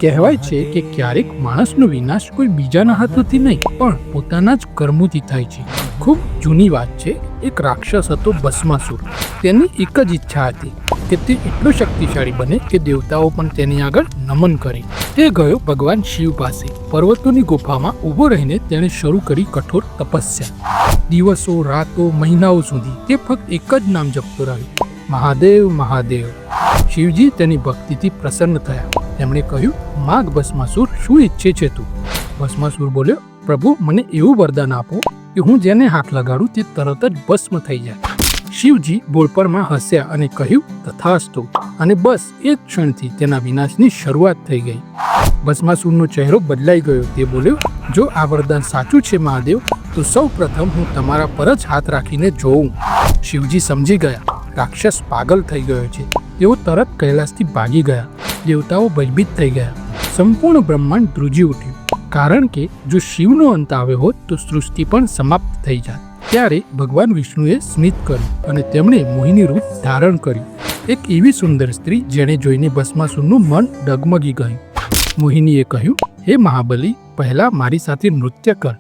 કહેવાય છે કે ક્યારેક માણસનો વિનાશ કોઈ બીજાના હાથોથી નહીં પણ પોતાના જ કર્મોથી થાય છે. ખૂબ જૂની વાત છે. એક રાક્ષસ હતો ભસ્માસુર. તેની એક જ ઈચ્છા હતી કે તે એટલો શક્તિશાળી બને કે દેવતાઓ પણ તેની આગળ નમન કરે. તે ગયો ભગવાન શિવ પાસે. પર્વતોની ગુફામાં ઊભો રહીને તેણે શરૂ કરી કઠોર તપસ્યા. દિવસો, રાતો, મહિનાઓ સુધી તે ફક્ત એક જ નામ જપતો રહ્યો, મહાદેવ મહાદેવ. શિવજી તેની ભક્તિથી પ્રસન્ન થયા. તેમણે કહ્યું, માગ ભસ્માસુર, શું ઈચ્છે છે તું? ભસ્માસુર બોલ્યો, પ્રભુ, મને એવું વરદાન આપો કે હું જેને હાથ લગાડું તે તરત જ ભસ્મ થઈ જાય. શિવજી બોલપણમાં હસ્યા અને કહ્યું, તથાસ્તુ. અને બસ એ જ ક્ષણથી તેના વિનાશની શરૂઆત થઈ ગઈ. ભસ્માસુરનો ચહેરો બદલાઈ ગયો. તે બોલ્યો, જો આ વરદાન સાચું છે મહાદેવ, તો સૌ પ્રથમ હું તમારા પર જ હાથ રાખીને જોઉં. શિવજી સમજી ગયા, રાક્ષસ પાગલ થઈ ગયો છે. તેઓ તરત કૈલાસથી ભાગી ગયા. દેવતાઓ ભયભીત થઈ ગયા. સંપૂર્ણ બ્રહ્માંડ ધ્રુજી ઉઠ્યું, કારણ કે જો શિવનો અંત આવ્યો હોત તો સૃષ્ટિ પણ સમાપ્ત થઈ જાત. ત્યારે ભગવાન વિષ્ણુએ સ્મિત કર્યું અને તેમણે મોહિની રૂપ ધારણ કર્યું. એક એવી સુંદર સ્ત્રી જેને જોઈને ભસ્માસુરનું મન ડગમગી ગયું. મોહિનીએ કહ્યું, હે મહાબલી, પહેલા મારી સાથે નૃત્ય કર,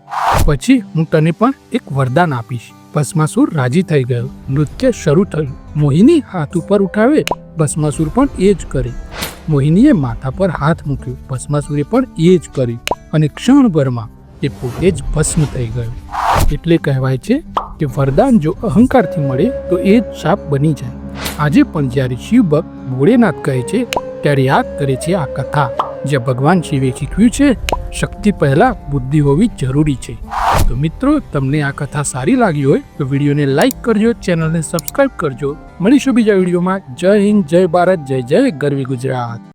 પછી હું તને પણ એક વરદાન આપીશ. ભસ્માસુર રાજી થઈ ગયો. નૃત્ય શરૂ થયું. મોહિની હાથ ઉપર ઉઠાવે, ભસ્માસુર પણ એ જ કરે. મોહિનીએ માથા પર હાથ મૂક્યો, ભસ્માસુરે પણ એ જ કર્યું અને ક્ષણભરમાં તે પોતે જ ભસ્મ થઈ ગયો. એટલે કહેવાય છે કે વરદાન જો અહંકારથી મળે તો એ જ શાપ બની જાય. આજે પણ જ્યારે શિવ ભક્ત ભોળેનાથ કહે છે ત્યારે યાદ કરે છે આ કથા, જ્યાં ભગવાન શિવે શીખવ્યું છે શક્તિ પહેલા બુદ્ધિ હોવી જરૂરી છે. તો મિત્રો, તમને આ કથા સારી લાગી હોય તો વિડીયોને લાઈક કરજો, ચેનલને સબસ્ક્રાઈબ કરજો. મળીશું બીજા વિડીયોમાં. જય હિન્દ, જય ભારત, જય જય ગરવી ગુજરાત.